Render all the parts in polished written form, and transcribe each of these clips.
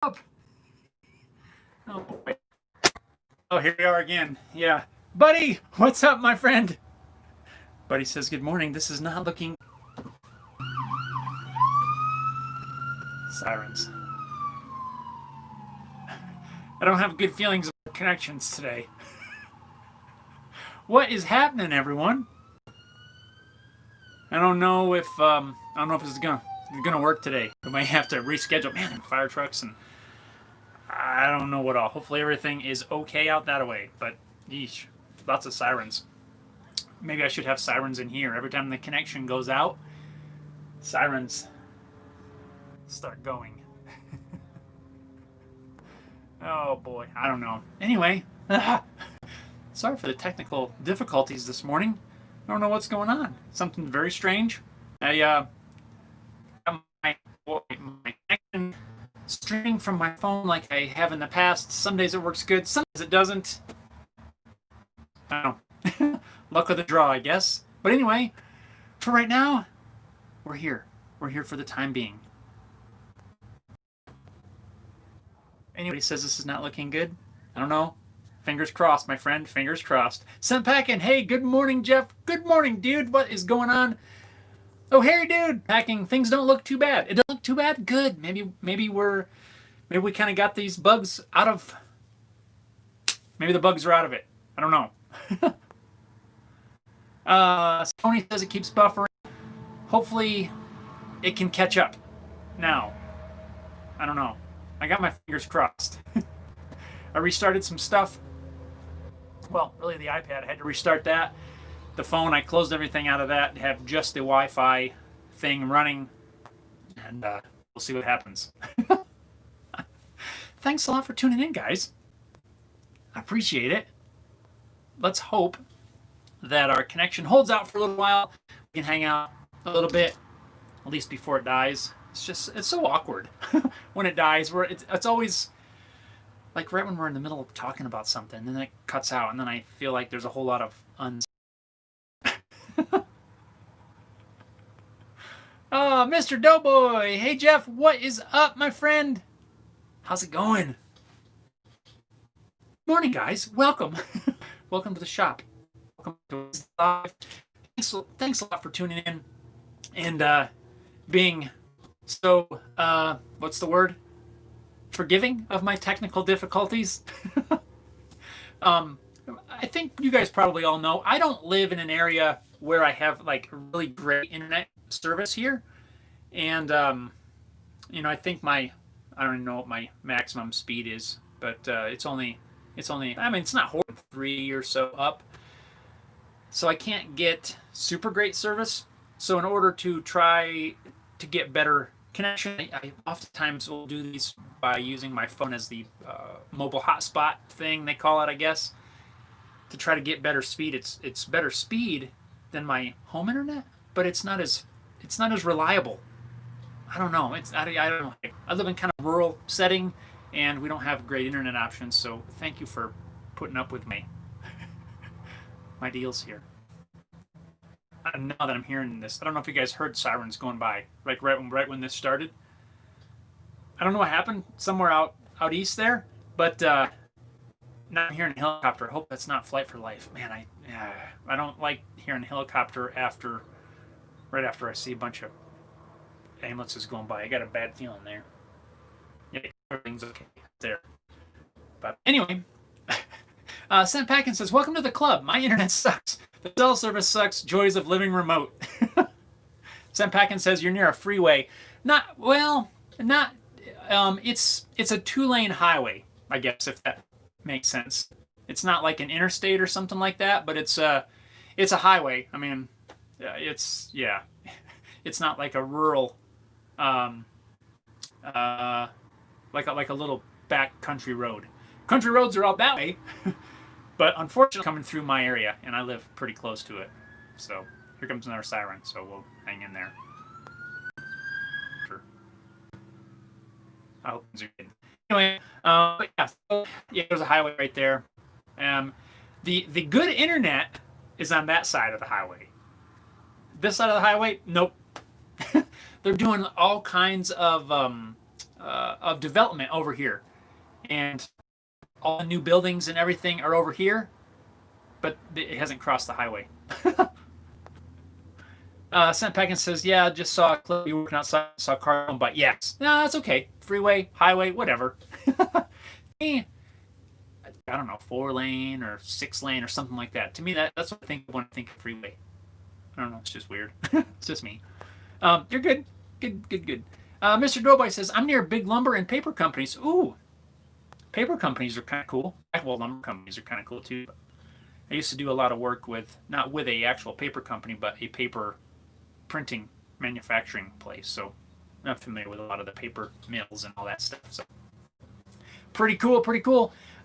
up. Oh boy. Oh, here we are again. Yeah. Buddy, what's up, my friend? Buddy says, good morning. This is not looking. Sirens. I don't have good feelings about connections today. What is happening, everyone? I don't know if this is gonna work today. We might have to reschedule. Man, fire trucks and I don't know what all. Hopefully everything is okay out that way. But yeesh, lots of sirens. Maybe I should have sirens in here every time the connection goes out. Sirens start going. Oh boy, I don't know. Anyway, sorry for the technical difficulties this morning. I don't know what's going on. Something very strange. I got my connection streaming from my phone like I have in the past. Some days it works good, some days it doesn't. I don't know. Luck of the draw, I guess. But anyway, for right now, we're here. We're here for the time being. Anybody says this is not looking good? I don't know. Fingers crossed, my friend. Fingers crossed. Sent packing. Hey, good morning, Jeff. Good morning, dude. What is going on? Oh, hey, dude. Packing. Things don't look too bad. It doesn't look too bad. Good. Maybe we kind of got these bugs out of. Maybe the bugs are out of it. I don't know. Tony says it keeps buffering. Hopefully, it can catch up. Now, I don't know. I got my fingers crossed. I restarted some stuff. Well, really the iPad. I had to restart that. The phone, I closed everything out of that. Have just the Wi-Fi thing running. And we'll see what happens. Thanks a lot for tuning in, guys. I appreciate it. Let's hope that our connection holds out for a little while. We can hang out a little bit, at least before it dies. It's so awkward when it dies. It's always like right when we're in the middle of talking about something, and then it cuts out, and then I feel like there's a whole lot of Oh, Mr. Doughboy. Hey, Jeff. What is up, my friend? How's it going? Morning, guys. Welcome. Welcome to the shop. Welcome to live. Thanks a lot for tuning in and being so, what's the word? Forgiving of my technical difficulties. I think you guys probably all know I don't live in an area where I have like really great internet service here, and I think I don't even know what my maximum speed is, but it's only. I mean, it's not horrible, 3 or so up, so I can't get super great service. So in order to try to get better connection, I oftentimes will do these by using my phone as the mobile hotspot thing they call it, I guess, to try to get better speed. It's better speed than my home internet, but it's not as reliable. I don't know. I don't know. I live in kind of rural setting, and we don't have great internet options. So thank you for putting up with my deals here. Now that I'm hearing this, I don't know if you guys heard sirens going by right when this started. I don't know what happened somewhere out east there, but now I'm hearing a helicopter. I hope that's not Flight for Life. Man, I don't like hearing a helicopter right after I see a bunch of ambulances going by. I got a bad feeling there. Yeah, everything's okay there. But anyway, Sent Packin says, welcome to the club. My internet sucks. The cell service sucks. Joys of living remote. Sent Packin says, you're near a freeway. Not. It's a 2-lane highway, I guess, if that makes sense. It's not like an interstate or something like that, but it's a highway. I mean, it's not like a rural, like a little back country road. Country roads are out that way, but unfortunately coming through my area, and I live pretty close to it. So here comes another siren, so we'll hang in there. Sure. I hope things are good. Anyway, there's a highway right there. The good internet is on that side of the highway. This side of the highway, nope. They're doing all kinds of of development over here, and all the new buildings and everything are over here, but it hasn't crossed the highway. Sent Peckin says, yeah, just saw a clip. You working outside, saw a car going by. Yes. No, that's okay. Freeway, highway, whatever. I don't know, 4-lane or 6-lane or something like that. To me, that's what I think of when I think of freeway. I don't know. It's just weird. It's just me. You're good. Good. Mr. Doughboy says, I'm near big lumber and paper companies. Ooh. Paper companies are kind of cool. Well, lumber companies are kind of cool too. But I used to do a lot of work with, not with a actual paper company, but a paper printing manufacturing place. So I'm familiar with a lot of the paper mills and all that stuff. So pretty cool.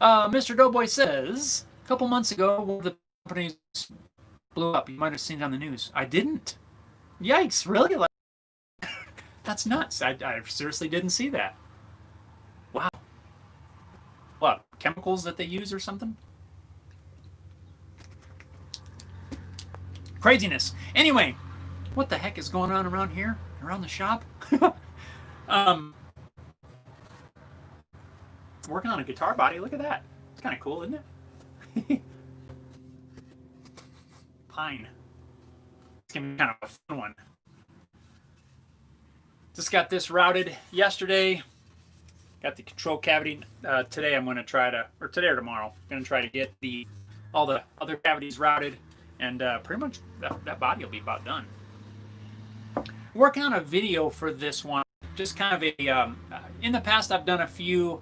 Mr. Doughboy says, a couple months ago, one of the companies blew up. You might have seen it on the news. I didn't. Yikes, really? Like, that's nuts. I seriously didn't see that. Wow. What, chemicals that they use or something? Craziness. Anyway, what the heck is going on around here? Around the shop? Working on a guitar body. Look at that. It's kind of cool, isn't it? Pine. It's going to be kind of a fun one. Just got this routed yesterday. Got the control cavity. Today I'm going to try to, or today or tomorrow, I'm going to try to get all the other cavities routed. And pretty much that body will be about done. Working on a video for this one. Just kind of a, in the past I've done a few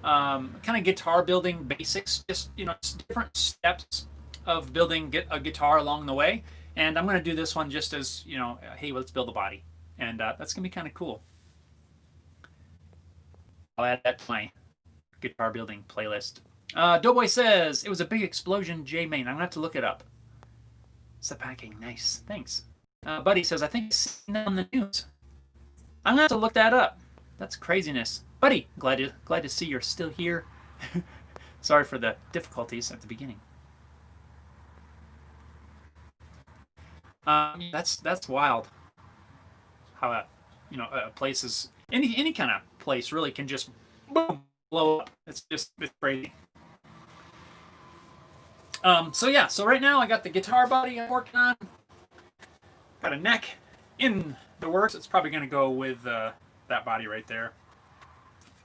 kind of guitar building basics. Just, just different steps of building a guitar along the way. And I'm going to do this one just as, hey, let's build a body. And that's going to be kind of cool. I'll add that to my guitar building playlist. Doughboy says, it was a big explosion, J-Main. I'm going to have to look it up. Set packing, nice, thanks. Buddy says, I think I've seen that on the news. I'm going to have to look that up. That's craziness. Buddy, glad to see you're still here. Sorry for the difficulties at the beginning. That's wild. How a place is any kind of place really can just boom, blow up. It's crazy. So right now I got the guitar body I'm working on. Got a neck in the works. It's probably going to go with that body right there.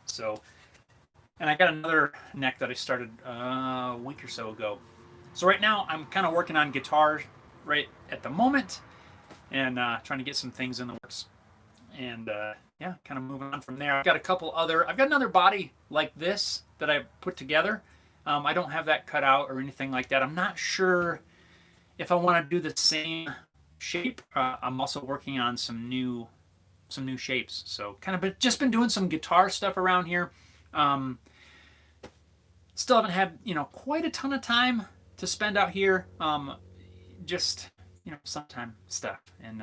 So, and I got another neck that I started a week or so ago. So right now I'm kind of working on guitar right at the moment, and trying to get some things in the works. And yeah, kind of moving on from there. I've got another body like this that I put together. I don't have that cut out or anything like that. I'm not sure if I want to do the same shape. I'm also working on some new shapes. So kind of just been doing some guitar stuff around here. Still haven't had quite a ton of time to spend out here. Just sometime stuff, and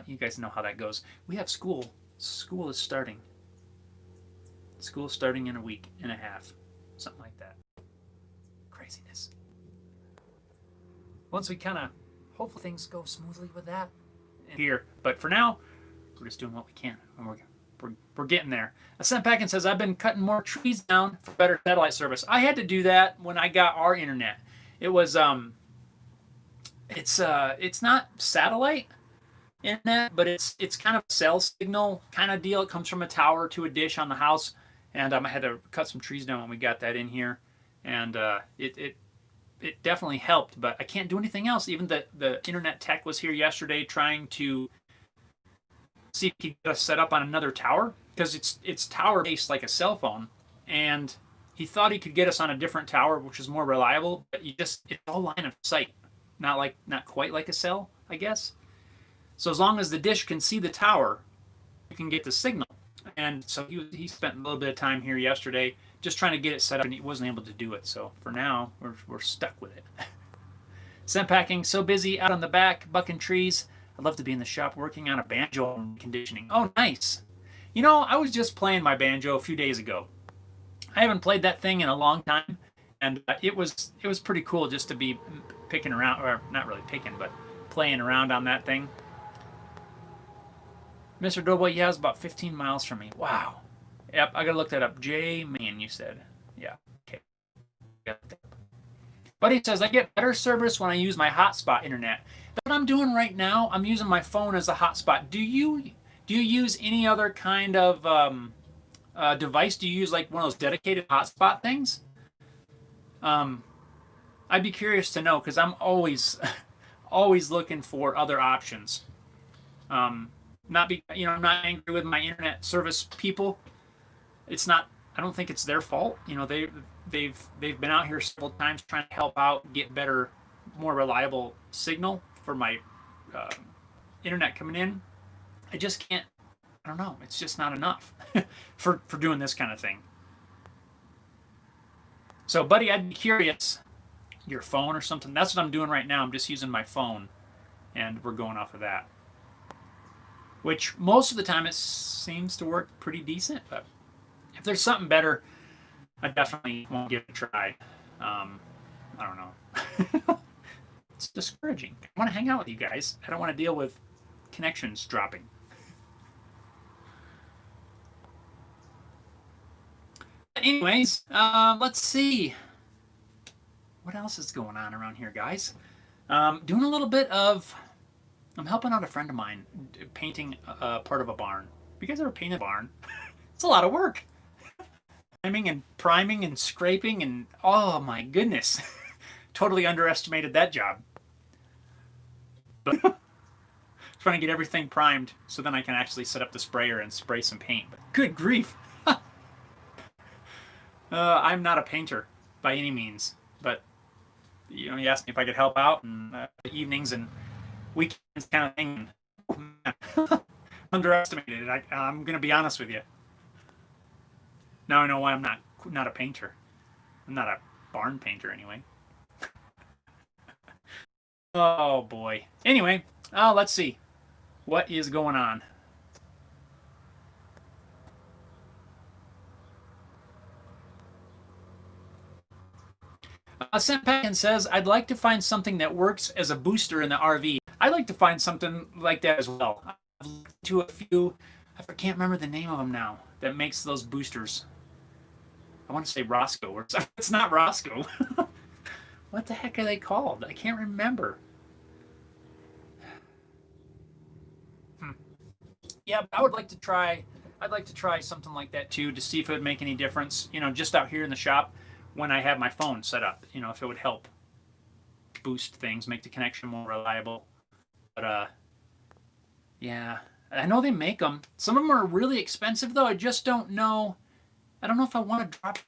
you guys know how that goes. We have school. School is starting. School starting in a week and a half, something like that. Craziness. Once we kind of, hopefully things go smoothly with that here. But for now, we're just doing what we can, and we're getting there. Sent Packin says, I've been cutting more trees down for better satellite service. I had to do that when I got our internet. It was it's not satellite internet, but it's kind of a cell signal kind of deal. It comes from a tower to a dish on the house, and I had to cut some trees down when we got that in here, and it definitely helped. But I can't do anything else. Even the internet tech was here yesterday trying to see if he could get us set up on another tower, because it's tower based like a cell phone, and he thought he could get us on a different tower which is more reliable, but it's all line of sight, not quite like a cell, I guess. So as long as the dish can see the tower, you can get the signal. And so he spent a little bit of time here yesterday just trying to get it set up, and he wasn't able to do it. So for now, we're stuck with it. Scent packing, so busy out on the back, bucking trees. I'd love to be in the shop working on a banjo and conditioning. Oh, nice. I was just playing my banjo a few days ago. I haven't played that thing in a long time, and it was pretty cool just to be picking around, or not really picking, but playing around on that thing. Mr. Doughboy, yeah, it's about 15 miles from me. Wow. Yep, I gotta look that up. J Man, you said. Yeah. Okay. Got that. Buddy says I get better service when I use my hotspot internet. That's what I'm doing right now. I'm using my phone as a hotspot. Do you use any other kind of device? Do you use like one of those dedicated hotspot things? Um, I'd be curious to know because I'm always always looking for other options. Um, not be I'm not angry with my internet service people. It's not. I don't think it's their fault. They've been out here several times trying to help out, get better, more reliable signal for my uh, internet coming in. I just can't. I don't know. It's just not enough for doing this kind of thing. So, buddy, I'd be curious. Your phone or something. That's what I'm doing right now. I'm just using my phone, and we're going off of that. Which most of the time it seems to work pretty decent. But if there's something better, I definitely won't give it a try. I don't know. It's discouraging. I want to hang out with you guys. I don't want to deal with connections dropping. Anyways, let's see. What else is going on around here, guys? Doing a little bit of. I'm helping out a friend of mine painting part of a barn. Have you guys ever painted a barn? It's a lot of work. Priming and scraping and oh my goodness. Totally underestimated that job. But trying to get everything primed so then I can actually set up the sprayer and spray some paint. But good grief. I'm not a painter by any means, but you asked me if I could help out in evenings and weekends kind of thing. Underestimated it. I'm going to be honest with you. Now I know why I'm not a painter. I'm not a barn painter anyway. Oh boy. Anyway, let's see. What is going on? Senpakin says, I'd like to find something that works as a booster in the RV. I'd like to find something like that as well. I've looked to a few, I can't remember the name of them now, that makes those boosters. I want to say Roscoe, or it's not Roscoe. What the heck are they called? I can't remember. Yeah, but I would like to try. I'd like to try something like that too to see if it would make any difference. Just out here in the shop when I have my phone set up. If it would help boost things, make the connection more reliable. But yeah, I know they make them. Some of them are really expensive though. I just don't know. I don't know if I want to drop,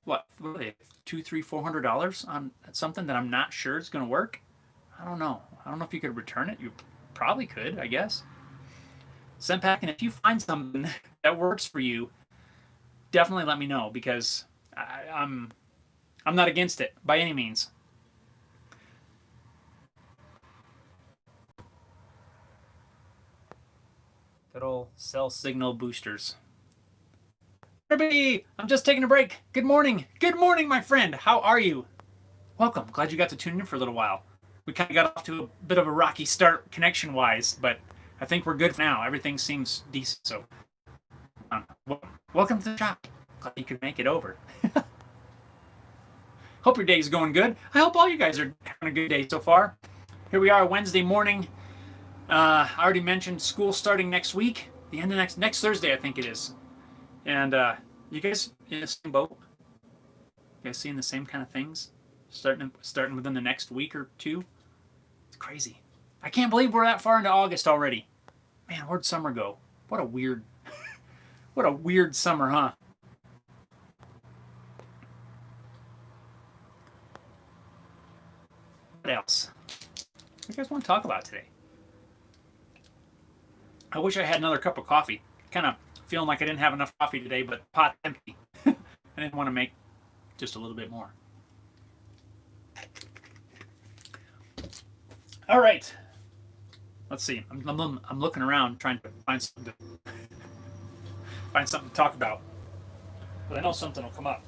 what are they, $200, $300, $400 on something that I'm not sure is going to work. I don't know. I don't know if you could return it. You probably could, I guess. Senpak, and if you find something that works for you, definitely let me know because I'm not against it by any means. Good old cell signal boosters. Everybody, I'm just taking a break. Good morning. Good morning, my friend. How are you? Welcome. Glad you got to tune in for a little while. We kind of got off to a bit of a rocky start connection-wise, but I think we're good now. Everything seems decent, so welcome to the shop. Glad you could make it over. Hope your day is going good. I hope all you guys are having a good day so far. Here we are, Wednesday morning. I already mentioned school starting next week. The end of next Thursday, I think it is. And you guys in the same boat? You guys seeing the same kind of things? Starting within the next week or two? It's crazy. I can't believe we're that far into August already. Man, where'd summer go? What a weird summer, huh? What else? What do you guys want to talk about today? I wish I had another cup of coffee. Kind of feeling like I didn't have enough coffee today, but the pot's empty. I didn't want to make just a little bit more. All right. Let's see. I'm looking around trying to find something to talk about. But I know something will come up.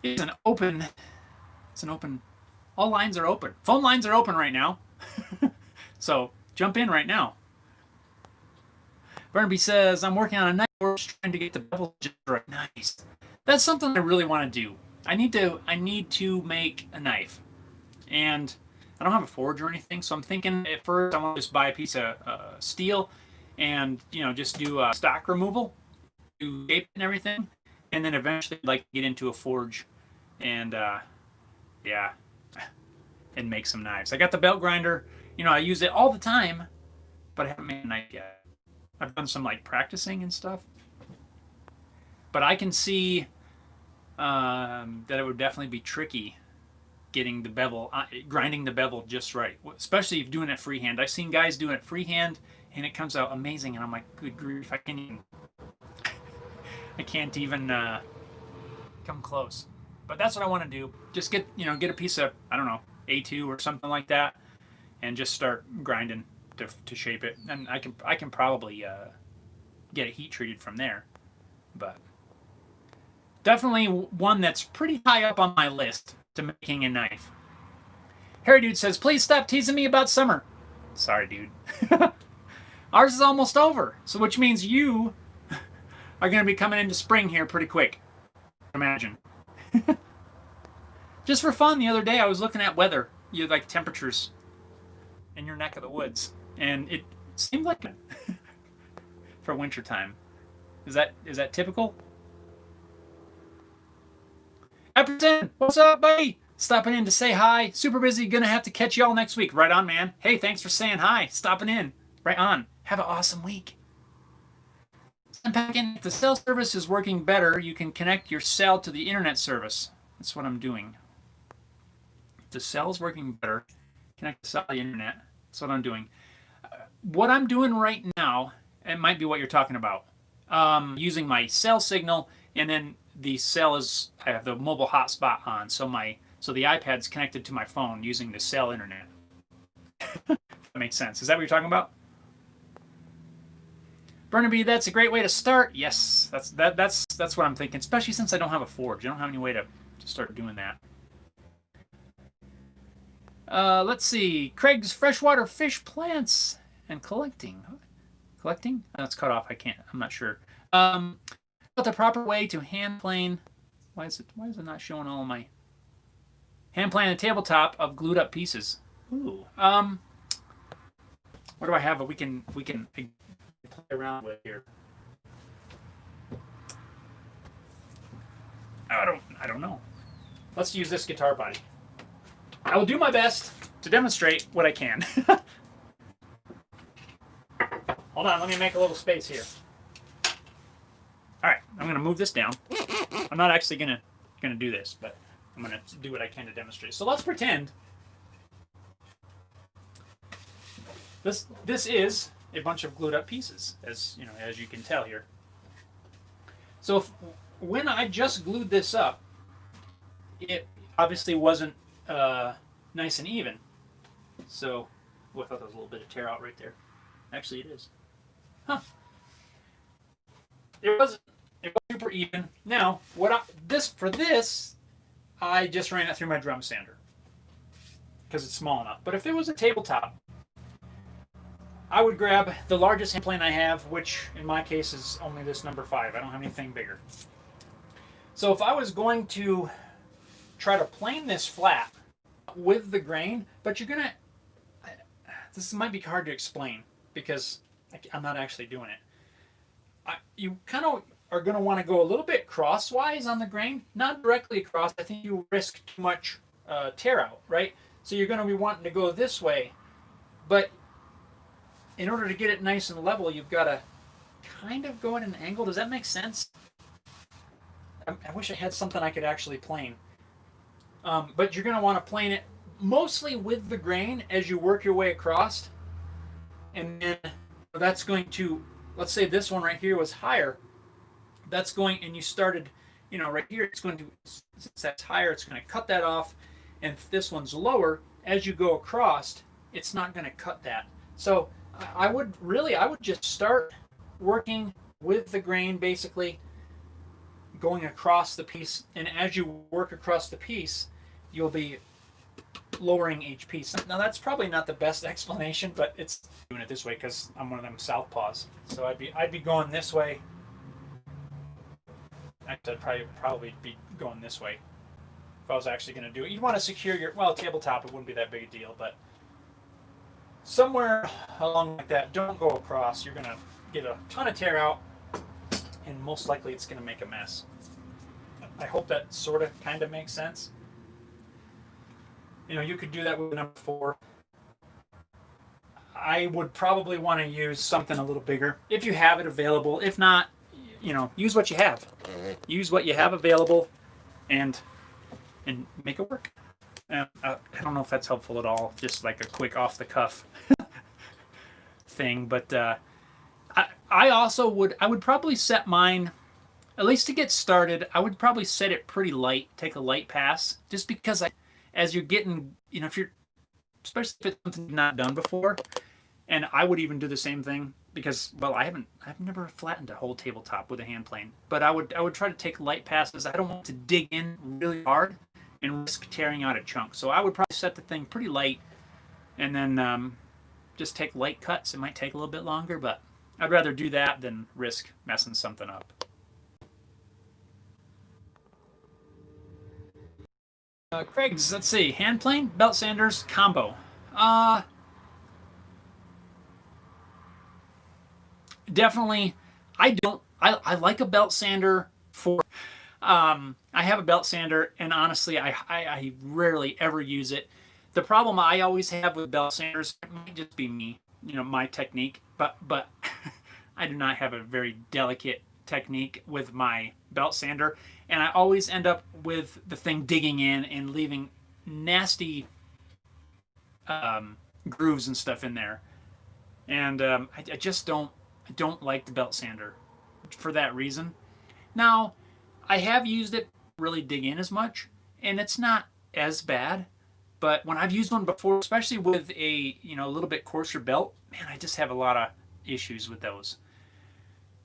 It's an open. All lines are open. Phone lines are open right now. So Jump in right now. Barnaby says, I'm working on a knife forge trying to get the bevel just right. Nice. That's something I really want to do. I need to make a knife. And I don't have a forge or anything, so I'm thinking at first I want to just buy a piece of steel and, just do stock removal, do shape and everything. And then eventually I'd like to get into a forge and, and make some knives. I got the belt grinder. I use it all the time, but I haven't made a knife yet. I've done some practicing and stuff, but I can see that it would definitely be tricky getting the bevel, grinding the bevel just right, especially if doing it freehand. I've seen guys doing it freehand, and it comes out amazing, and I'm like, good grief, I can't even come close. But that's what I want to do. Just get a piece of, I don't know, A2 or something like that, and just start grinding to shape it. And I can probably get it heat treated from there. But definitely one that's pretty high up on my list to making a knife. Harry Dude says, please stop teasing me about summer. Sorry, dude. Ours is almost over, so which means you are going to be coming into spring here pretty quick. Imagine. Just for fun, the other day I was looking at weather, temperatures in your neck of the woods, and it seemed like for winter time. Is that typical? Epperton, what's up, buddy? Stopping in to say hi. Super busy. Gonna have to catch y'all next week. Right on, man. Hey, thanks for saying hi. Stopping in. Right on. Have an awesome week. If the cell service is working better, you can connect your cell to the internet service. That's what I'm doing. If the cell's working better, connect the cell to the internet. That's what I'm doing. What I'm doing right now, it might be what you're talking about. Using my cell signal, and then the cell is, I have the mobile hotspot on, so the iPad's connected to my phone using the cell internet. That makes sense. Is that what you're talking about? Burnaby, that's a great way to start. Yes, that's what I'm thinking, especially since I don't have a forge. I don't have any way to start doing that. Let's see. Craig's freshwater fish plants and collecting. Collecting? That's cut off. I can't. I'm not sure. But the proper way to hand plane. Why is it not showing all of my hand plane a tabletop of glued up pieces? Ooh. What do I have that we can play around with here? I don't know. Let's use this guitar body. I will do my best to demonstrate what I can. Hold on, let me make a little space here. All right, I'm gonna move this down. I'm not actually gonna do this, but I'm gonna do what I can to demonstrate. So let's pretend this is a bunch of glued up pieces, as you can tell here. So when I just glued this up, it obviously wasn't nice and even. So, I thought there was a little bit of tear out right there. Actually, it is. Huh. It was super even. Now, for this, I just ran it through my drum sander because it's small enough. But if it was a tabletop, I would grab the largest hand plane I have, which in my case is only this number 5. I don't have anything bigger. So if I was going to try to plane this flat with the grain, but you're gonna, this might be hard to explain because I'm not actually doing it. You kind of are going to want to go a little bit crosswise on the grain, not directly across. I think you risk too much tear out, right? So you're going to be wanting to go this way, but in order to get it nice and level, you've got to kind of go at an angle. Does that make sense? I wish I had something I could actually plane. But you're going to want to plane it mostly with the grain as you work your way across. And then that's going to, let's say this one right here was higher. That's going, and you started, right here, it's going to, since that's higher, it's going to cut that off. And if this one's lower, as you go across, it's not going to cut that. So I would just start working with the grain, basically going across the piece. And as you work across the piece, you'll be lowering HP. Now that's probably not the best explanation, but it's doing it this way because I'm one of them southpaws. So I'd be going this way. Actually, I'd probably be going this way if I was actually going to do it. You'd want to secure your, well, tabletop, it wouldn't be that big a deal, but somewhere along like that, don't go across. You're going to get a ton of tear out, and most likely it's going to make a mess. I hope that sort of kind of makes sense. You know, you could do that with number 4. I would probably want to use something a little bigger if you have it available. If not, you know, use what you have. Use what you have available, and make it work. I don't know if that's helpful at all. Just like a quick off the cuff thing, but I also would probably set mine, at least to get started. I would probably set it pretty light. Take a light pass, just because as you're getting, you know, if you're, especially if it's something you've not done before, and I would even do the same thing because, well, I've never flattened a whole tabletop with a hand plane, but I would try to take light passes. I don't want to dig in really hard and risk tearing out a chunk. So I would probably set the thing pretty light, and then just take light cuts. It might take a little bit longer, but I'd rather do that than risk messing something up. Craig's, let's see, hand plane, belt sanders, combo. Definitely, I like a belt sander for, I have a belt sander, and honestly, I rarely ever use it. The problem I always have with belt sanders, it might just be me, you know, my technique, but I do not have a very delicate technique with my belt sander, and I always end up with the thing digging in and leaving nasty grooves and stuff in there, and I just don't like the belt sander for that reason. Now, I have used it really dig in as much, and it's not as bad, but when I've used one before, especially with a, you know, a little bit coarser belt, man, I just have a lot of issues with those.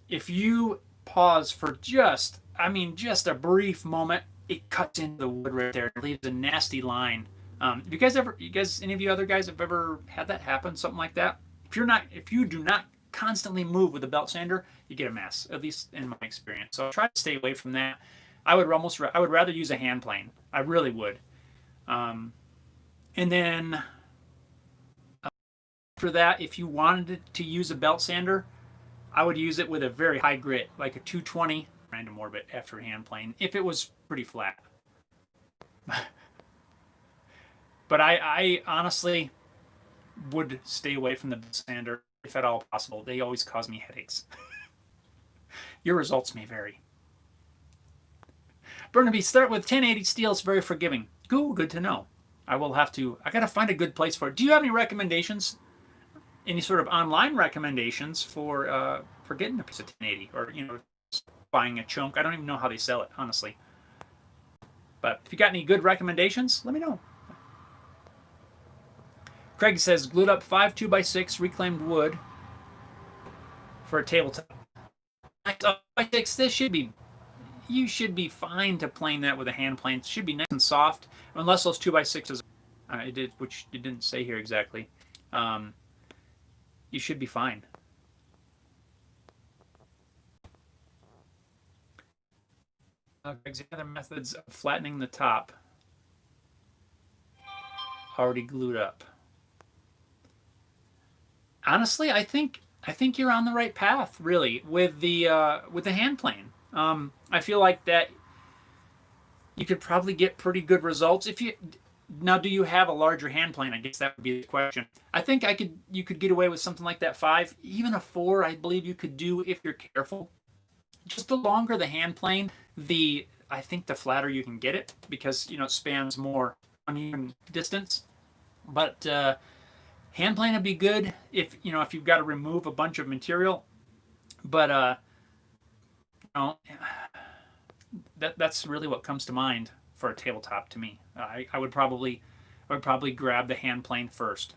If you pause for just a brief moment, it cuts into the wood right there. It leaves a nasty line. Any of you other guys have ever had that happen, something like that? If you do not constantly move with a belt sander, you get a mess, at least in my experience. So try to stay away from that. I would rather use a hand plane. I really would. And then after that, if you wanted to use a belt sander, I would use it with a very high grit, like a 220 random orbit after a hand plane, if it was pretty flat. But I honestly would stay away from the belt sander if at all possible. They always cause me headaches. Your results may vary. Burnaby, start with 1080 steel. It's very forgiving. Cool, good to know. I gotta find a good place for it. Do you have any recommendations? Any sort of online recommendations for getting a piece of 1080, or, you know, buying a chunk? I don't even know how they sell it, honestly. But if you got any good recommendations, let me know. Craig says, glued up 5 2x6 reclaimed wood for a tabletop. 2x6, you should be fine to plane that with a hand plane. It should be nice and soft, unless those 2x6s, which it didn't say here exactly. You should be fine. Other methods of flattening the top already glued up. Honestly, I think you're on the right path, really, with the hand plane. I feel like that you could probably get pretty good results if you. Now, do you have a larger hand plane? I guess that would be the question. I think you could get away with something like that 5, even a 4. I believe you could do if you're careful. Just the longer the hand plane, I think the flatter you can get it, because, you know, it spans more uneven distance. But hand plane would be good if you've got to remove a bunch of material. But that's really what comes to mind for a tabletop to me. I would probably grab the hand plane first.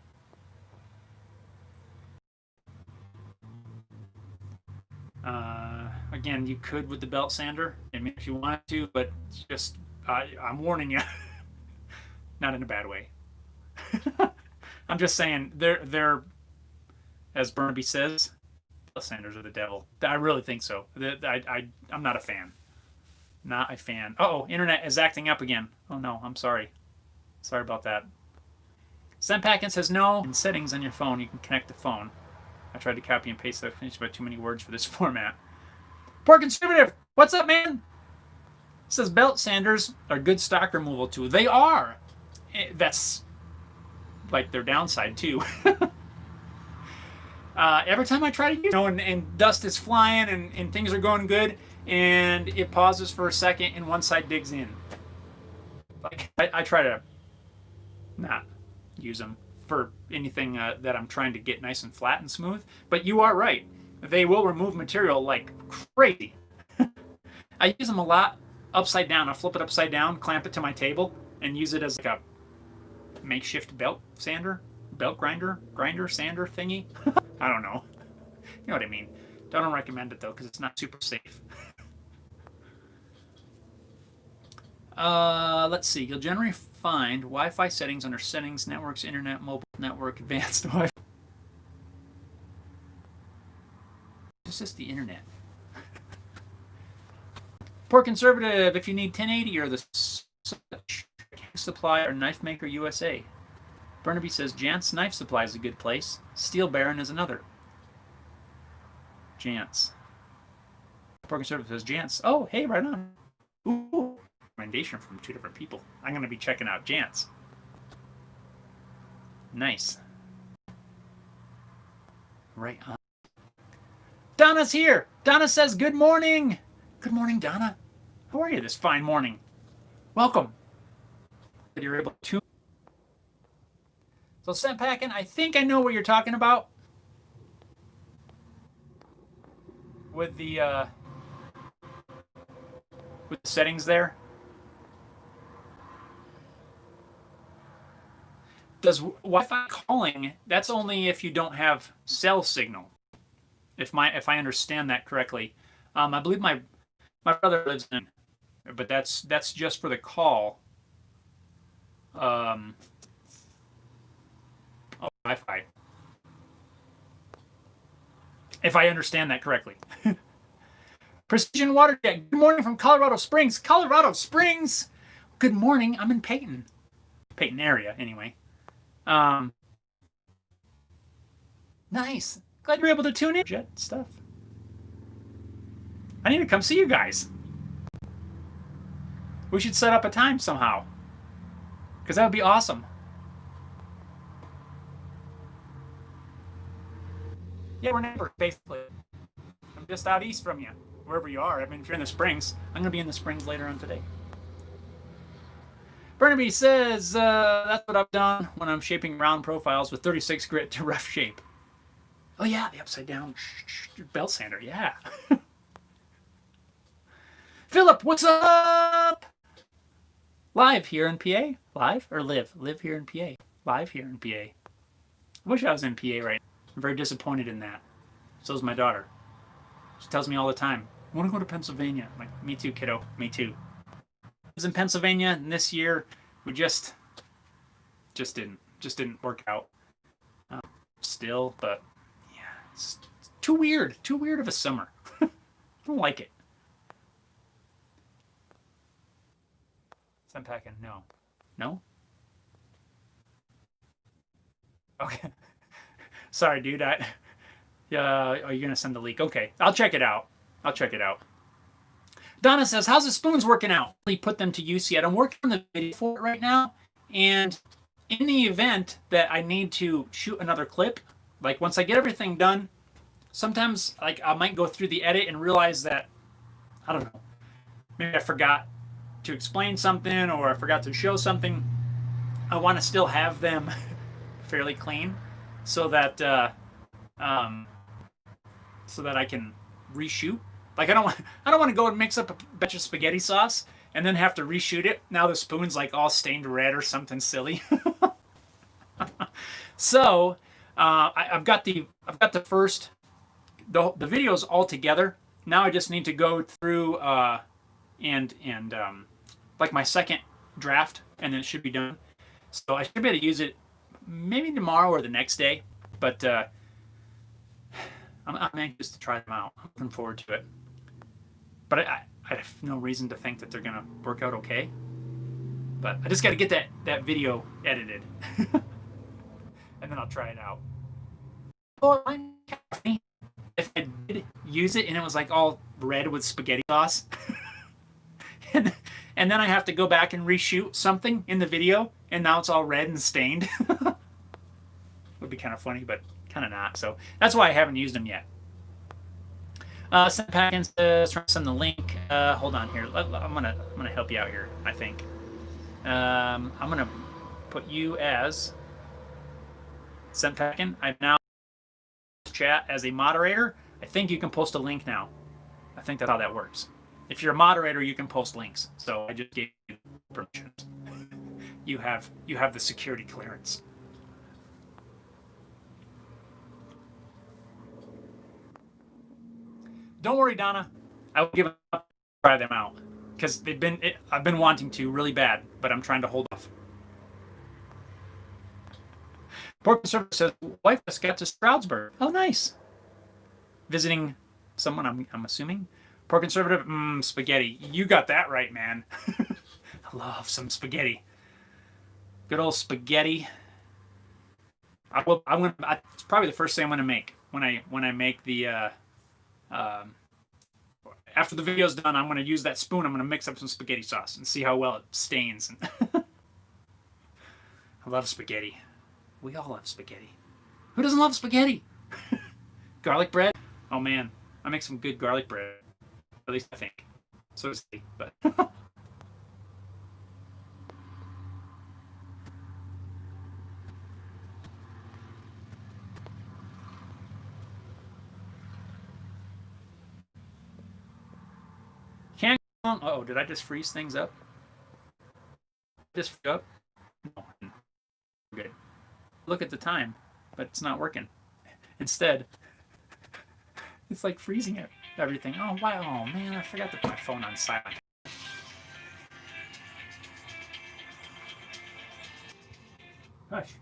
Again, you could with the belt sander, I mean, if you wanted to, but it's just I'm warning you, not in a bad way. I'm just saying they're as Burnaby says, sanders are the devil. I really think so. I'm not a fan. Not a fan. Uh-oh, internet is acting up again. Oh no, I'm sorry. Sorry about that. Senpakin says no. In settings on your phone, you can connect the phone. I tried to copy and paste that. I finished about too many words for this format. Poor conservative, what's up, man? Says belt sanders are good stock removal too. They are. That's like their downside too. Every time I try to use it, and dust is flying and things are going good, and it pauses for a second and one side digs in. Like I try to not use them for anything that I'm trying to get nice and flat and smooth. But you are right. They will remove material like crazy. I use them a lot upside down. I'll flip it upside down, clamp it to my table, and use it as like a makeshift belt sander, belt grinder, sander thingy. I don't know. You know what I mean. Don't recommend it though because it's not super safe. Let's see. You'll generally find Wi-Fi settings under Settings, Networks, Internet, Mobile Network, Advanced Wi-Fi. It's just the Internet. Poor conservative, if you need 1080 or the Supply or Knife Maker USA. Burnaby says Jant's Knife Supply is a good place. Steel Baron is another. Jant's. Poor conservative says Jant's. Oh, hey, right on. Ooh. Recommendation from two different people. I'm going to be checking out Jant's. Nice. Right on. Donna's here. Donna says good morning. Good morning, Donna. How are you this fine morning? Welcome. You're able to. So Senpakin, I think I know what you're talking about. With the settings there. Does Wi-Fi calling? That's only if you don't have cell signal. If I understand that correctly, I believe my brother lives in, but that's just for the call. Wi-Fi. If I understand that correctly. Precision Water Jet. Good morning from Colorado Springs. Colorado Springs. Good morning. I'm in Peyton area anyway. Nice. Glad you're able to tune in. Jet stuff. I need to come see you guys. We should set up a time somehow. Because that would be awesome. Yeah, we're neighbors, basically. I'm just out east from you, wherever you are. I mean, if you're in the Springs, I'm going to be in the Springs later on today. Burnaby says, that's what I've done when I'm shaping round profiles with 36 grit to rough shape. Oh, yeah, the upside down belt sander, yeah. Philip, what's up? Live here in PA. Live or live? Live here in PA. Live here in PA. I wish I was in PA right now. I'm very disappointed in that. So is my daughter. She tells me all the time, I want to go to Pennsylvania. I'm like, me too, kiddo. Me too. I was in Pennsylvania, and this year we just didn't work out. Still, but yeah, it's too weird. Too weird of a summer. I don't like it. Senpakin, no. No? Okay. Sorry, dude. Are you gonna send the leak? Okay, I'll check it out. Donna says, "How's the spoons working out?" We put them to use yet. I'm working on the video for it right now, and in the event that I need to shoot another clip, like once I get everything done, sometimes like I might go through the edit and realize that I don't know, maybe I forgot to explain something or I forgot to show something. I want to still have them fairly clean, so that I can reshoot. Like I don't want to go and mix up a batch of spaghetti sauce and then have to reshoot it. Now the spoon's like all stained red or something silly. So I've got the first the videos all together. Now I just need to go through and like my second draft, and then it should be done. So I should be able to use it maybe tomorrow or the next day. But I'm anxious to try them out. I'm looking forward to it. But I have no reason to think that they're going to work out okay. But I just got to get that video edited. And then I'll try it out. Oh, if I did use it and it was like all red with spaghetti sauce, and then I have to go back and reshoot something in the video, and now it's all red and stained. Would be kind of funny, but kind of not. So that's why I haven't used them yet. Send Peyton says trying to send the link. Hold on here. I'm gonna help you out here. I think. I'm gonna put you as Send Peyton. I've now chat as a moderator. I think you can post a link now. I think that's how that works. If you're a moderator, you can post links. So I just gave you permissions. You have the security clearance. Don't worry, Donna. I will give up to try them out because I've been wanting to really bad, but I'm trying to hold off. Pork Conservative says wife just got to Stroudsburg. Oh, nice. Visiting someone, I'm assuming. Pork Conservative, spaghetti. You got that right, man. I love some spaghetti. Good old spaghetti. It's probably the first thing I'm gonna make when I make the. After the video's done, I'm gonna use that spoon. I'm gonna mix up some spaghetti sauce and see how well it stains. I love spaghetti. We all love spaghetti. Who doesn't love spaghetti? Garlic bread? Oh man, I make some good garlic bread. At least I think. So to speak, but. Can't. Oh, did I just freeze things up? Just up? No. Good. Look at the time, but it's not working. Instead, it's like freezing everything. Oh wow, oh man, I forgot to put my phone on silent. Hush.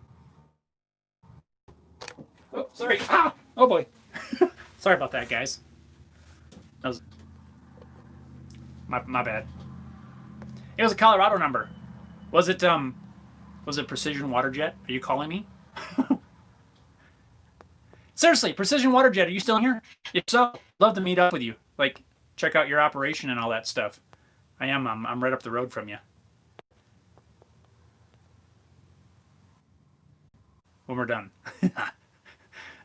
Oh, sorry. Ah! Oh boy. Sorry about that, guys. That was my bad. It was a Colorado number. Was it Precision Waterjet? Are you calling me? Seriously, Precision Waterjet, are you still here? If so, love to meet up with you. Like, check out your operation and all that stuff. I am. I'm right up the road from you. When we're done.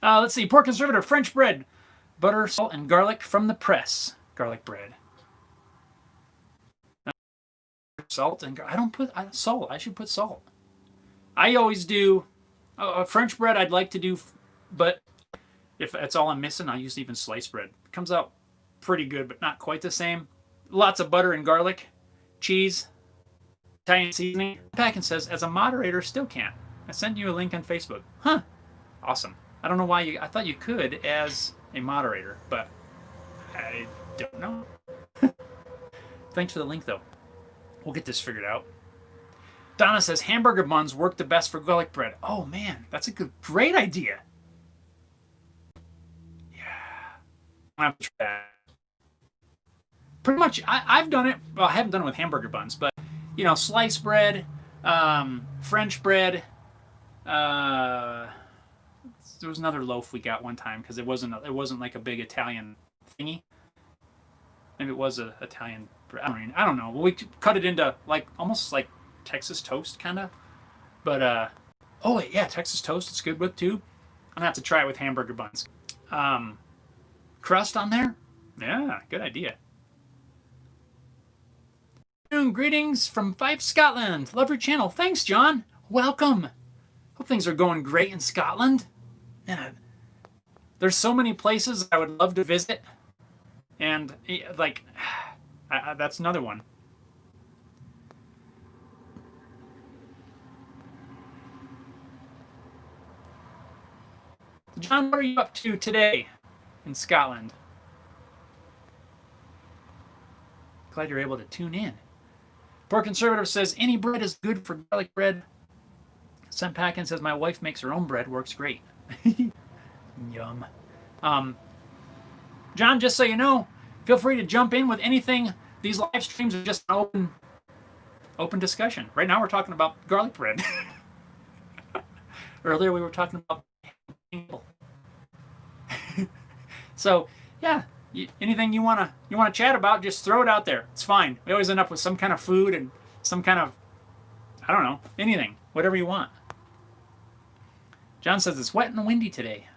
Let's see. Pork Conservative, French bread, butter, salt, and garlic from the press. Garlic bread. Salt and I don't put salt. I should put salt. I always do French bread. I'd like to do, but if that's all I'm missing, I'll use even sliced bread. It comes out pretty good, but not quite the same. Lots of butter and garlic, cheese, Italian seasoning. Packin says, as a moderator, still can't. I sent you a link on Facebook. Huh? Awesome. I don't know why I thought you could as a moderator, but I don't know. Thanks for the link, though. We'll get this figured out. Donna says hamburger buns work the best for garlic bread. Oh man, that's a great idea. Yeah, I'm gonna try that. Pretty much, I've done it. Well, I haven't done it with hamburger buns, but you know, sliced bread, French bread. There was another loaf we got one time because it wasn't like a big Italian thingy. Maybe it was an Italian. I don't know. We cut it into like almost like Texas toast kind of. But oh yeah, Texas toast it's good with too. I'm gonna have to try it with hamburger buns. Crust on there? Yeah, good idea. Greetings from Fife, Scotland. Love your channel. Thanks, John. Welcome. Hope things are going great in Scotland. Man, there's so many places I would love to visit, and like. That's another one. John, what are you up to today in Scotland? Glad you're able to tune in. Pork Conservative says any bread is good for garlic bread. St. Packin says, my wife makes her own bread, works great. Yum. John, just so you know, feel free to jump in with anything. These live streams are just an open discussion. Right now we're talking about garlic bread. Earlier we were talking about so yeah, anything you wanna chat about, just throw it out there. It's fine. We always end up with some kind of food and some kind of, I don't know, anything, whatever you want. John says it's wet and windy today.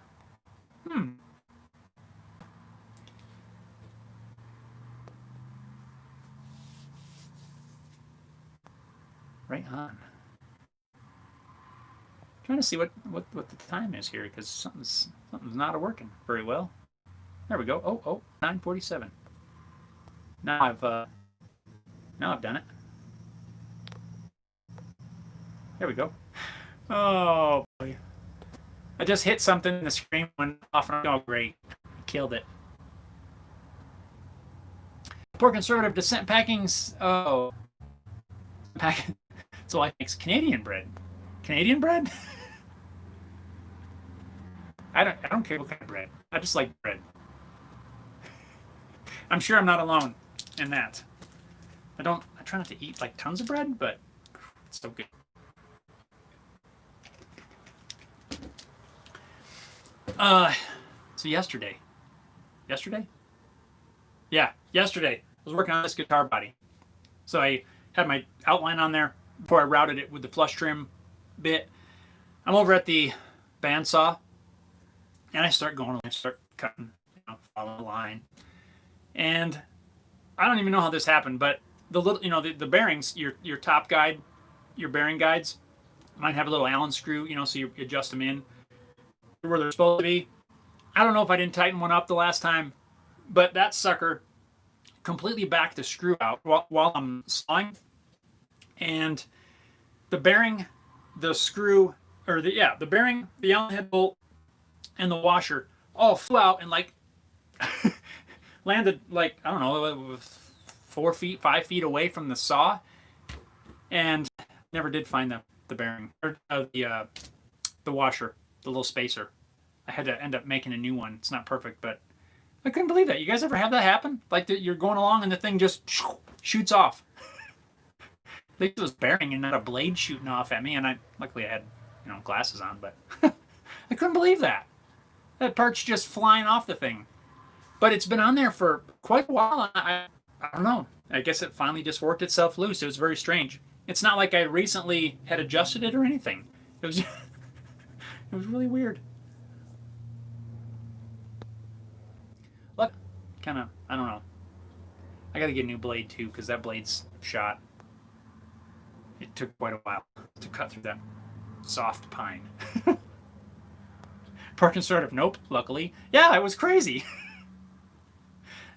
Right on. Trying to see what the time is here, because something's not working very well. There we go. Oh, 9:47. Now I've done it. There we go. Oh boy. I just hit something and the screen went off and oh great. Killed it. Poor conservative dissent packings. Oh. So I makes Canadian bread. Canadian bread? I don't care what kind of bread. I just like bread. I'm sure I'm not alone in that. I try not to eat like tons of bread, but it's so good. So yesterday? Yeah, yesterday. I was working on this guitar body. So I had my outline on there before I routed it with the flush trim bit. I'm over at the bandsaw, and I start cutting, follow the line. And I don't even know how this happened, but the little, the bearings, your top guide, your bearing guides might have a little Allen screw, so you adjust them in where they're supposed to be. I don't know if I didn't tighten one up the last time, but that sucker completely backed the screw out while I'm sawing, and the bearing, the screw, or the bearing, the Allen head bolt, and the washer all flew out and landed I don't know, 4 feet, 5 feet away from the saw, and never did find the bearing or the washer, the little spacer. I had to end up making a new one. It's not perfect, but I couldn't believe that. You guys ever have that happen? Like you're going along and the thing just shoots off. At least it was bearing and not a blade shooting off at me, and luckily I had glasses on, but I couldn't believe that. That part's just flying off the thing. But it's been on there for quite a while. I don't know. I guess it finally just worked itself loose. It was very strange. It's not like I recently had adjusted it or anything. It was it was really weird. Look, kind of, I don't know. I got to get a new blade too, because that blade's shot. It took quite a while to cut through that soft pine. Poor conservative. Nope, luckily. Yeah, it was crazy.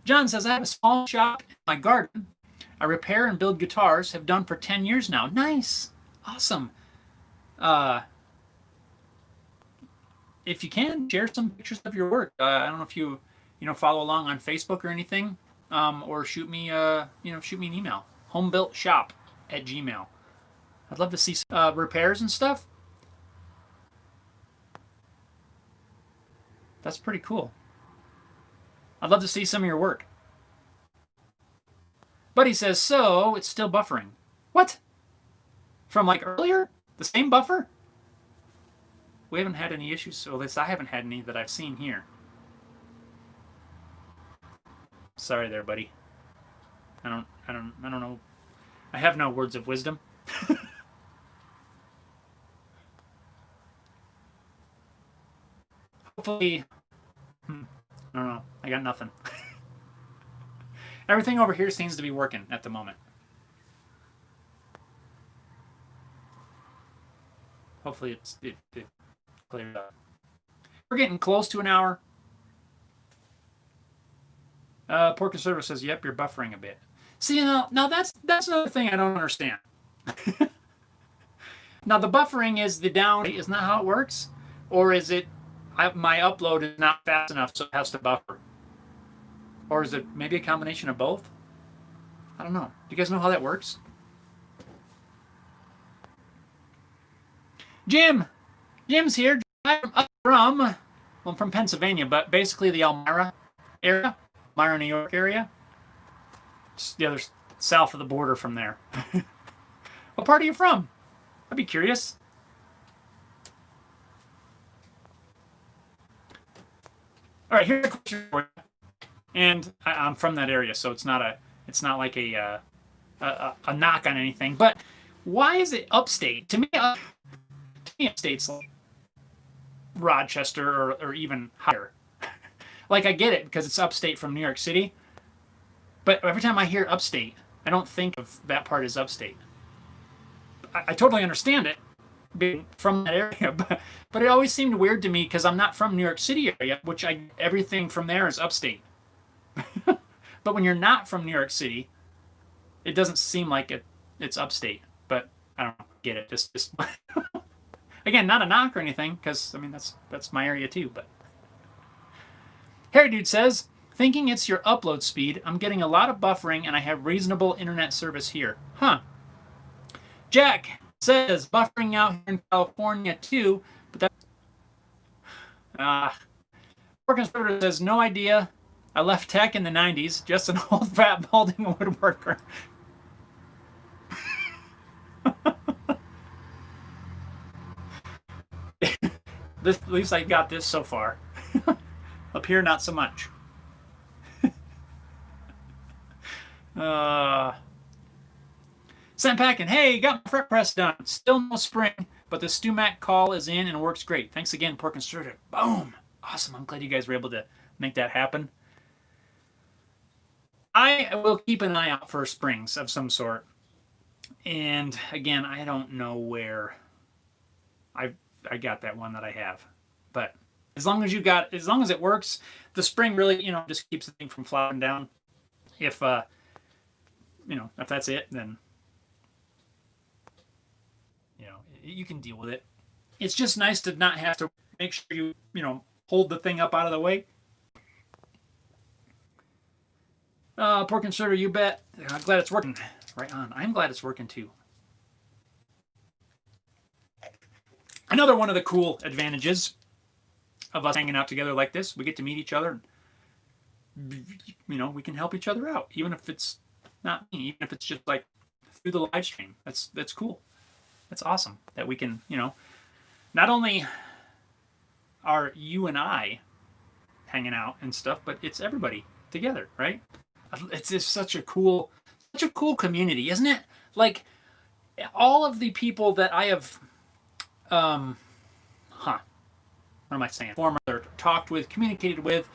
John says, I have a small shop in my garden. I repair and build guitars. Have done for 10 years now. Nice. Awesome. If you can, share some pictures of your work. I don't know if you follow along on Facebook or anything, or shoot me an email. homebuiltshop@gmail.com. I'd love to see repairs and stuff. That's pretty cool. I'd love to see some of your work. Buddy says, so it's still buffering. What? From earlier? The same buffer? We haven't had any issues, so at least I haven't had any that I've seen here. Sorry there, buddy. I don't know. I have no words of wisdom. Hopefully, I don't know. I got nothing. Everything over here seems to be working at the moment. Hopefully it clears up. We're getting close to an hour. Poor conservative says, yep, you're buffering a bit. See, now that's another thing I don't understand. Now the buffering is the down, isn't that how it works? Or is it my upload is not fast enough, so it has to buffer? Or is it maybe a combination of both? I don't know. Do you guys know how that works? Jim's here. I'm up from, well, I'm from Pennsylvania, but basically the Elmira area, Elmira, New York area. Just the other south of the border from there. What part are you from? I'd be curious. All right, here's a question for you. And I'm from that area, so it's not like a knock on anything. But why is it upstate? To me, upstate's like Rochester or even higher. Like I get it because it's upstate from New York City, but every time I hear upstate, I don't think of that part as upstate. I totally understand it being from that area, but it always seemed weird to me because I'm not from New York City area, which everything from there is upstate. But when you're not from New York City, it doesn't seem like it's upstate. But I don't get it. Just again, not a knock or anything, because I mean that's my area too. But Harry Dude says, thinking it's your upload speed. I'm getting a lot of buffering, and I have reasonable internet service here. Huh. Jack says buffering out here in California too, but that. Poor Conservative says no idea. I left tech in the 90s, just an old fat balding woodworker. At least I got this so far. Up here, not so much. Sent packing. Hey, got my fret press done. Still no spring, but the StuMac call is in and works great. Thanks again, Poor Conservative. Boom. Awesome. I'm glad you guys were able to make that happen. I will keep an eye out for springs of some sort. And again, I don't know where I got that one that I have. But as long as it works, the spring really, just keeps the thing from flopping down. If if that's it, then you can deal with it. It's just nice to not have to make sure you hold the thing up out of the way. Poor Conservative, you bet. I'm glad it's working. Right on. I'm glad it's working too. Another one of the cool advantages of us hanging out together like this, we get to meet each other. We can help each other out, even if it's not me, even if it's just like through the live stream. That's cool. That's awesome that we can, not only are you and I hanging out and stuff, but it's everybody together, right? It's just such a cool community, isn't it? Like all of the people that I have, what am I saying? Former, talked with, communicated with,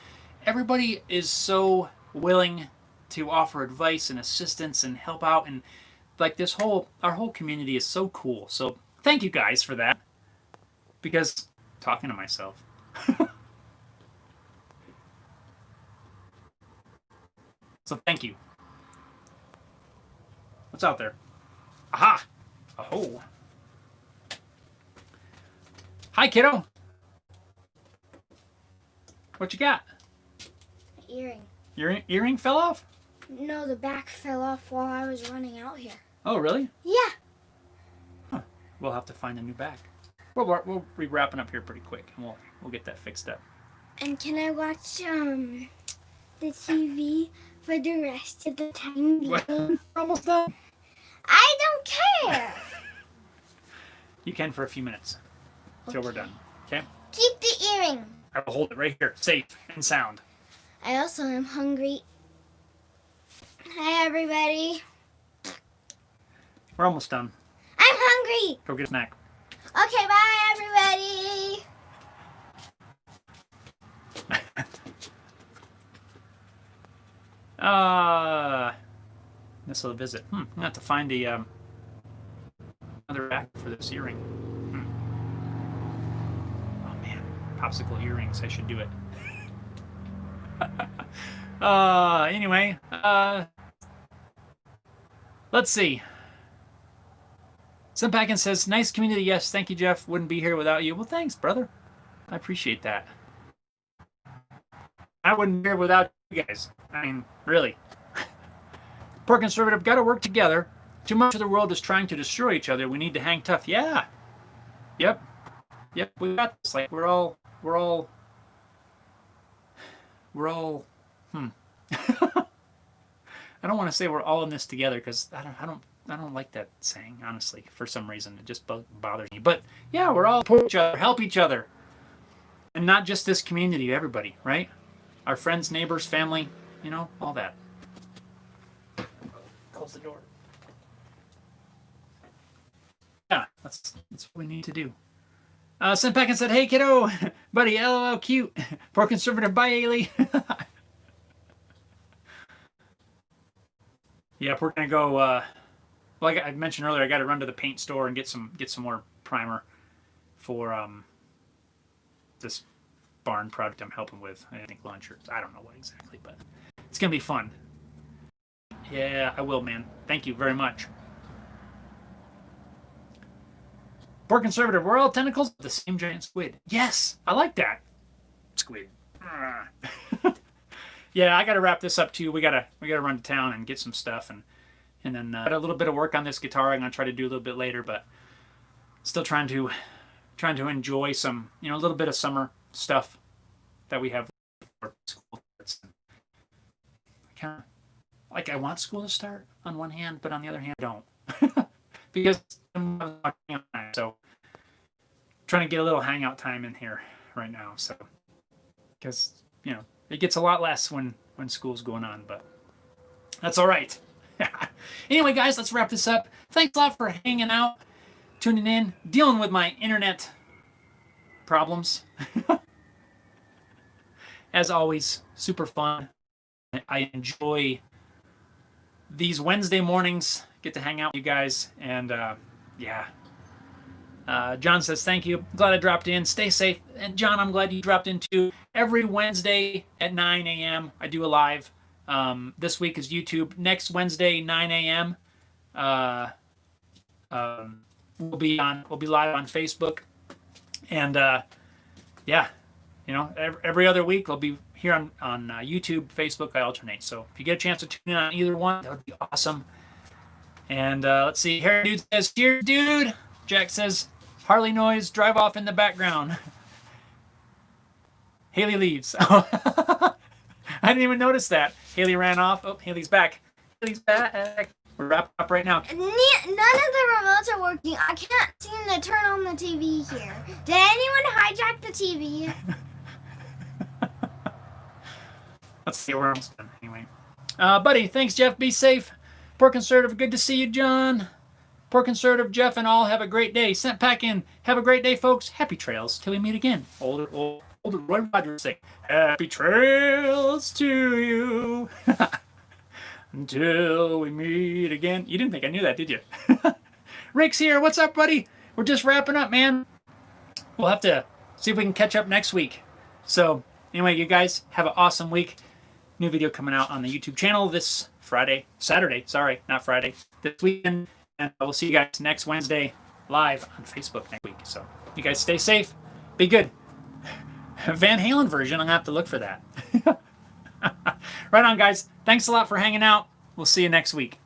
everybody is so willing to offer advice and assistance and help out, and like our whole community is so cool. So thank you guys for that. Because talking to myself. So thank you. What's out there? Aha! Oh. Hi, kiddo. What you got? Earring. Your earring fell off? No, the back fell off while I was running out here. Oh, really? Yeah. Huh. We'll have to find a new back. We'll be wrapping up here pretty quick, and we'll get that fixed up. And can I watch the TV for the rest of the time? We're almost done. I don't care. You can for a few minutes until we're done. Okay? Keep the earring. I will hold it right here, safe and sound. I also am hungry. Hi, everybody. We're almost done. I'm hungry. Go get a snack. Okay, bye, everybody. This little visit. I'm gonna have to find another back for this earring. Oh man, popsicle earrings. I should do it. Anyway, let's see. Simpackin says, nice community. Yes, thank you, Jeff. Wouldn't be here without you. Well, thanks, brother. I appreciate that. I wouldn't be here without you guys. I mean, really. Poor Conservative, got to work together. Too much of the world is trying to destroy each other. We need to hang tough. Yeah. Yep. Yep. We got this. Like we're all. Hmm. I don't want to say we're all in this together because I don't like that saying, honestly. For some reason, it just bothers me. But yeah, we're all support each other, help each other, and not just this community. Everybody, right? Our friends, neighbors, family, all that. Close the door. Yeah, that's what we need to do. Sent back and said, "Hey kiddo, buddy, LOL, cute. Poor conservative, bye, Ailey." Yeah, we're gonna go. Like I mentioned earlier, I got to run to the paint store and get some more primer for this barn project I'm helping with. I think lunch or I don't know what exactly, but it's gonna be fun. Yeah, I will, man. Thank you very much. Poor conservative, we're all tentacles of the same giant squid. Yes, I like that. Squid. Yeah, I got to wrap this up too. We gotta run to town and get some stuff, and then a little bit of work on this guitar. I'm gonna try to do a little bit later, but still trying to enjoy some a little bit of summer stuff that we have for school. Kind of like I want school to start on one hand, but on the other hand, I don't because I'm so trying to get a little hangout time in here right now. So because it gets a lot less when school's going on, but that's all right. Anyway, guys, let's wrap this up. Thanks a lot for hanging out, tuning in, dealing with my internet problems. As always, super fun. I enjoy these Wednesday mornings. Get to hang out with you guys, and yeah. John says, thank you. Glad I dropped in. Stay safe. And John, I'm glad you dropped in too. Every Wednesday at 9 a.m. I do a live. This week is YouTube. Next Wednesday, 9 a.m. We'll be live on Facebook. And yeah, every other week I'll be here on YouTube, Facebook. I alternate. So if you get a chance to tune in on either one, that would be awesome. And let's see. Harry Dude says, cheers, dude. Jack says, Harley noise, drive off in the background. Haley leaves. I didn't even notice that. Haley ran off. Oh, Haley's back. Haley's back. We're wrapping up right now. None of the remotes are working. I can't seem to turn on the TV here. Did anyone hijack the TV? Let's see, we're almost done anyway. Buddy, thanks, Jeff. Be safe. Poor conservative, good to see you, John. Poor conservative, Jeff, and all have a great day. Sent back in. Have a great day, folks. Happy trails till we meet again. Older Roy Rogers sing. Happy trails to you. Until we meet again. You didn't think I knew that, did you? Rick's here. What's up, buddy? We're just wrapping up, man. We'll have to see if we can catch up next week. So, anyway, you guys have an awesome week. New video coming out on the YouTube channel this Saturday. Sorry, not Friday. This weekend. And we'll see you guys next Wednesday live on Facebook next week. So, you guys stay safe. Be good. Van Halen version, I'm going to have to look for that. Right on, guys. Thanks a lot for hanging out. We'll see you next week.